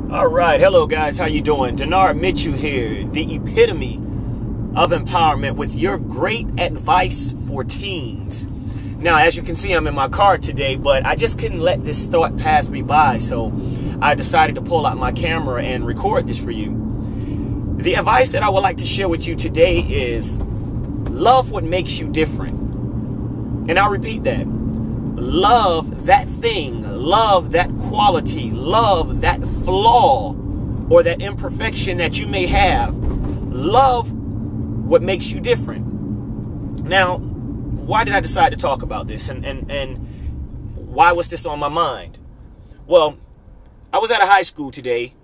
All right, hello guys, how you doing? Dennard Mitchell here, the epitome of empowerment with your great advice for teens. Now, as you can see, I'm in my car today, but I just couldn't let this thought pass me by, so I decided to pull out my camera and record this for you. The advice that I would like to share with you today is love what makes you different. And I'll repeat that. Love that thing, love that quality, love that flaw or that imperfection that you may have. Love what makes you different. Now, why did I decide to talk about this and why was this on my mind? Well, I was at a high school today,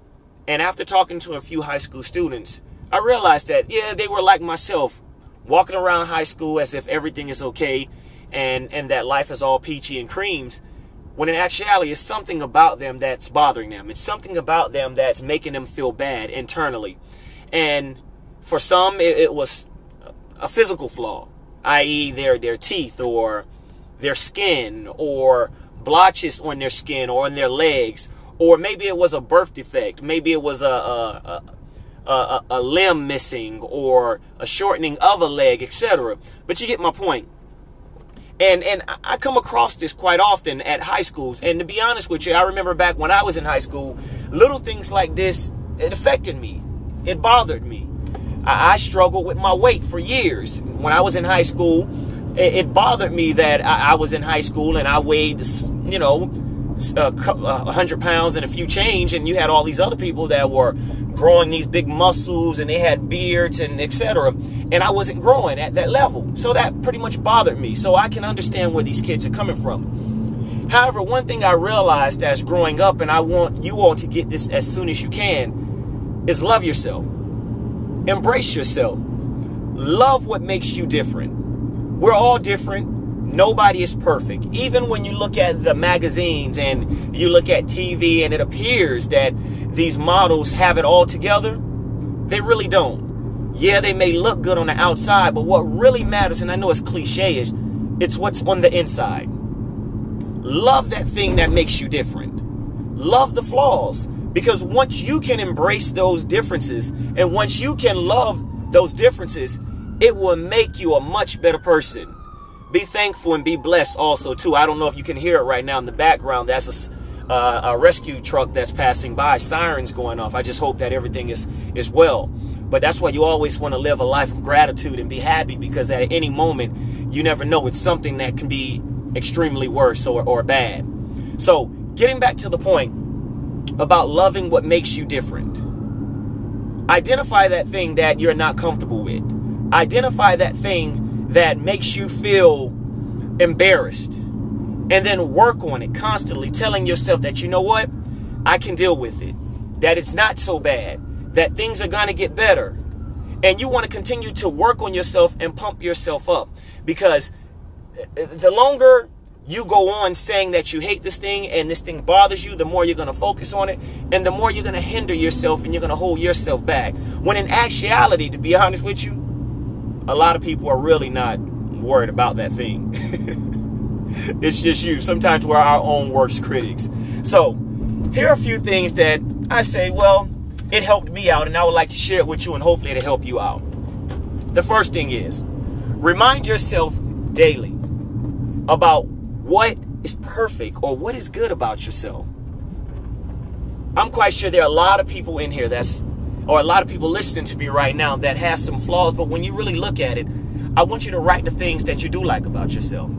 and after talking to a few high school students, I realized that, yeah, they were like myself, walking around high school as if everything is okay and that life is all peachy and creams, when in actuality it's something about them that's bothering them. It's something about them that's making them feel bad internally. And for some, it was a physical flaw, i.e. their teeth or their skin or blotches on their skin or on their legs. Or maybe it was a birth defect. Maybe it was a limb missing or a shortening of a leg, etc. But you get my point. And I come across this quite often at high schools. And to be honest with you, I remember back when I was in high school, little things like this, it affected me. It bothered me. I struggled with my weight for years. When I was in high school, it bothered me that I was in high school and I weighed, 100 pounds and a few change, and you had all these other people that were growing these big muscles and they had beards and etc. And I wasn't growing at that level. So that pretty much bothered me. So I can understand where these kids are coming from. However, one thing I realized as growing up, and I want you all to get this as soon as you can, is love yourself. Embrace yourself. Love what makes you different. We're all different. Nobody is perfect. Even when you look at the magazines and you look at TV and it appears that these models have it all together, they really don't. Yeah, they may look good on the outside, but what really matters, and I know it's cliche-ish, it's what's on the inside. Love that thing that makes you different. Love the flaws, because once you can embrace those differences and once you can love those differences, it will make you a much better person. Be thankful and be blessed also, too. I don't know if you can hear it right now in the background. That's a rescue truck that's passing by, sirens going off. I just hope that everything is well. But that's why you always want to live a life of gratitude and be happy, because at any moment, you never know. It's something that can be extremely worse or bad. So getting back to the point about loving what makes you different. Identify that thing that you're not comfortable with. Identify that thing that makes you feel embarrassed, and then work on it constantly, telling yourself that, you know what, I can deal with it, that it's not so bad, that things are going to get better. And you want to continue to work on yourself and pump yourself up, because the longer you go on saying that you hate this thing and this thing bothers you, the more you're going to focus on it, and the more you're going to hinder yourself and you're going to hold yourself back. When in actuality, to be honest with you, a lot of people are really not worried about that thing. It's just you. Sometimes we're our own worst critics. So here are a few things that I say, well, it helped me out, and I would like to share it with you, and hopefully it'll help you out. The first thing is, remind yourself daily about what is perfect or what is good about yourself. I'm quite sure there are a lot of people in here or a lot of people listening to me right now that has some flaws, but when you really look at it, I want you to write the things that you do like about yourself.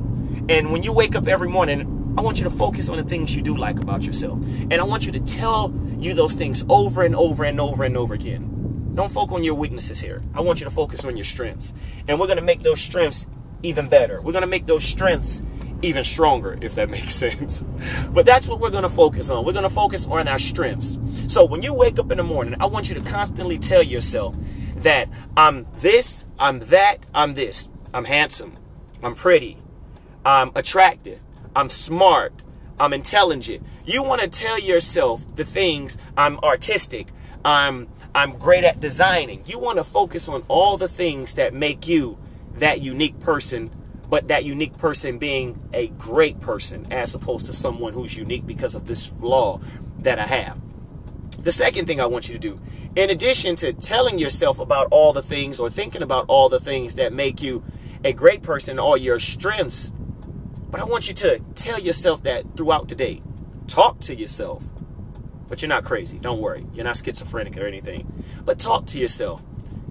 And when you wake up every morning, I want you to focus on the things you do like about yourself. And I want you to tell you those things over and over and over and over again. Don't focus on your weaknesses here. I want you to focus on your strengths. And we're going to make those strengths even better. We're going to make those strengths even stronger, if that makes sense. But that's what we're going to focus on. We're going to focus on our strengths. So when you wake up in the morning, I want you to constantly tell yourself that I'm this, I'm that, I'm this. I'm handsome, I'm pretty, I'm attractive, I'm smart, I'm intelligent. You want to tell yourself the things. I'm artistic, I'm great at designing. You want to focus on all the things that make you that unique person, but that unique person being a great person as opposed to someone who's unique because of this flaw that I have. The second thing I want you to do, in addition to telling yourself about all the things or thinking about all the things that make you a great person, all your strengths, but I want you to tell yourself that throughout the day. Talk to yourself. But you're not crazy. Don't worry. You're not schizophrenic or anything. But talk to yourself.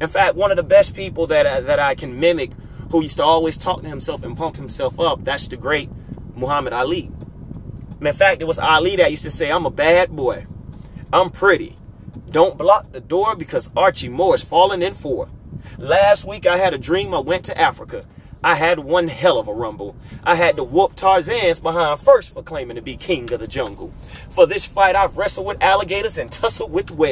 In fact, one of the best people that I can mimic, who used to always talk to himself and pump himself up, that's the great Muhammad Ali. In fact, it was Ali that used to say, I'm a bad boy. I'm pretty. Don't block the door because Archie Moore is falling in 4. Last week I had a dream I went to Africa. I had one hell of a rumble. I had to whoop Tarzan's behind first for claiming to be king of the jungle. For this fight, I've wrestled with alligators and tussled with whales.